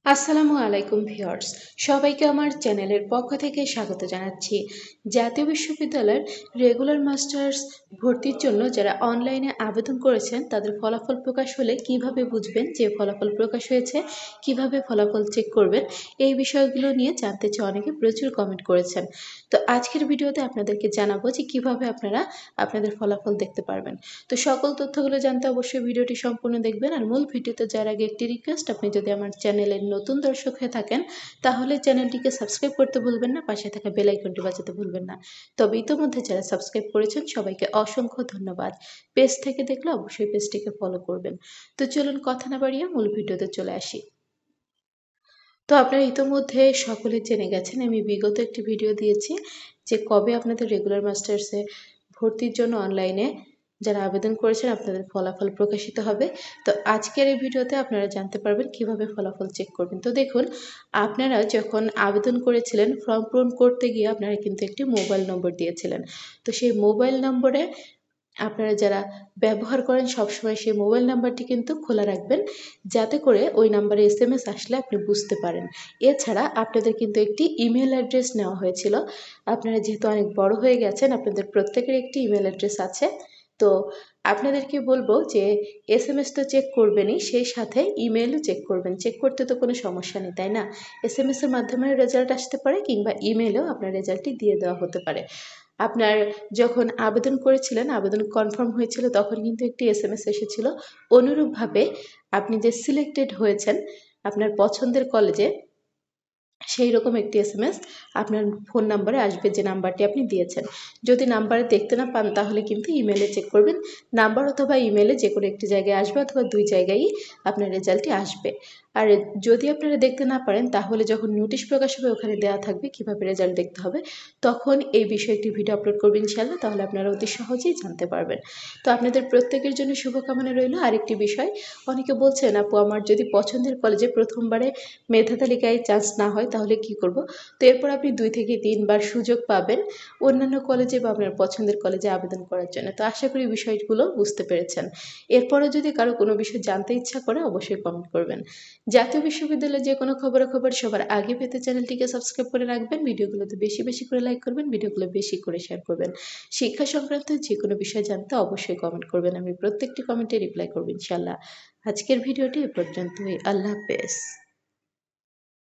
আসসালামু আলাইকুম ভিউয়ার্স, সবাইকে আমার চ্যানেলের পক্ষ থেকে স্বাগত জানাচ্ছি। জাতীয় বিশ্ববিদ্যালয়ের রেগুলার মাস্টার্স ভর্তির জন্য যারা অনলাইনে আবেদন করেছেন তাদের ফলাফল প্রকাশ হলে কিভাবে বুঝবেন যে ফলাফল প্রকাশ হয়েছে, কিভাবে ফলাফল চেক করবেন, এই বিষয়গুলো নিয়ে জানতে চেয়ে অনেকে প্রচুর কমেন্ট করেছেন। তো আজকের ভিডিওতে আপনাদেরকে জানাবো যে কিভাবে আপনারা আপনাদের ফলাফল দেখতে পারবেন। তো সকল তথ্যগুলো জানতে অবশ্যই ভিডিওটি সম্পূর্ণ দেখবেন। আর মূল ভিডিওতে যাওয়ার আগে একটি রিকোয়েস্ট, আপনি যদি আমার চ্যানেলের নতুন দর্শক হয়ে থাকেন তাহলে চ্যানেলটিকে সাবস্ক্রাইব করতে ভুলবেন না, পাশে থাকা বেল আইকনটি বাজাতে ভুলবেন না। তবে ইতোমধ্যে যারা সাবস্ক্রাইব করেছেন সবাইকে অসংখ্য ধন্যবাদ। পেজ থেকে দেখলে অবশ্যই পেজটিকে ফলো করবেন। তো চলুন কথা না বাড়িয়ে মূল ভিডিওতে চলে আসি। তো আপনারা ইতোমধ্যে সকলে জেনে গেছেন, আমি বিগত একটি ভিডিও দিয়েছি যে কবে আপনাদের রেগুলার মাস্টার্সে ভর্তির জন্য অনলাইনে যারা আবেদন করেছেন আপনাদের ফলাফল প্রকাশিত হবে। তো আজকের এই ভিডিওতে আপনারা জানতে পারবেন কিভাবে ফলাফল চেক করবেন। তো দেখুন, আপনারা যখন আবেদন করেছিলেন ফর্ম পূরণ করতে গিয়ে আপনারা কিন্তু একটি মোবাইল নম্বর দিয়েছিলেন। তো সেই মোবাইল নম্বরে আপনারা যারা ব্যবহার করেন সবসময় সেই মোবাইল নাম্বারটি কিন্তু খোলা রাখবেন, যাতে করে ওই নাম্বারে এসএমএস আসলে আপনি বুঝতে পারেন। এছাড়া আপনাদের কিন্তু একটি ইমেল অ্যাড্রেস নেওয়া হয়েছিল। আপনারা যেহেতু অনেক বড় হয়ে গেছেন, আপনাদের প্রত্যেকের একটি ইমেল অ্যাড্রেস আছে। তো আপনাদেরকে বলবো যে এসএমএস তো চেক করবেনই, সেই সাথে ইমেলও চেক করবেন। চেক করতে তো কোনো সমস্যা নেই, তাই না? এসএমএস এর মাধ্যমে রেজাল্ট আসতে পারে কিংবা ইমেলেও আপনার রেজাল্টটি দিয়ে দেওয়া হতে পারে। আপনার যখন আবেদন করেছিলেন, আবেদন কনফার্ম হয়েছিল তখন কিন্তু একটি এসএমএস এসেছিল। অনুরূপভাবে আপনি যে সিলেক্টেড হয়েছেন আপনার পছন্দের কলেজে, সেই রকম একটি এসএমএস আপনার ফোন নাম্বারে আসবে, যে নাম্বারটি আপনি দিয়েছেন। যদি নাম্বারে দেখতে না পান তাহলে কিন্তু ইমেলে চেক করবেন। নাম্বার অথবা ইমেলে যে কোনো একটি জায়গায় আসবে, অথবা দুই জায়গায়ই আপনার রেজাল্টটি আসবে। আর যদি আপনারা দেখতে না পারেন তাহলে যখন নোটিশ প্রকাশ হবে ওখানে দেওয়া থাকবে কিভাবে রেজাল্ট দেখতে হবে, তখন এই বিষয়ে একটি ভিডিও আপলোড করবে ইনশাআল্লাহ, তাহলে আপনারা অতি সহজেই জানতে পারবেন। তো আপনাদের প্রত্যেকের জন্য শুভকামনা রইল। আরেকটি বিষয়, অনেকে বলছেন আপু আমার যদি পছন্দের কলেজে প্রথমবারে মেধা তালিকায় চান্স না হয় তাহলে কি করব? তো এরপর আপনি ২ থেকে ৩ বার সুযোগ পাবেন অন্যান্য কলেজে বা আপনার পছন্দের কলেজে আবেদন করার জন্য। তো আশা করি বিষয়গুলো বুঝতে পেরেছেন। এরপরও যদি কারো কোনো বিষয় জানতে ইচ্ছা করে অবশ্যই কমেন্ট করবেন। জাতীয় বিশ্ববিদ্যালয়ের যে কোনো খবরাখবর সবার আগে পেতে চ্যানেলটিকে সাবস্ক্রাইব করে রাখবেন। ভিডিওগুলোতে বেশি বেশি করে লাইক করবেন, ভিডিওগুলো বেশি করে শেয়ার করবেন। শিক্ষা সংক্রান্ত যে কোনো বিষয় জানতে অবশ্যই কমেন্ট করবেন। আমি প্রত্যেকটি কমেন্টে রিপ্লাই করব ইনশাআল্লাহ। আজকের ভিডিওটি এ পর্যন্তই। আল্লাহ হাফেজ।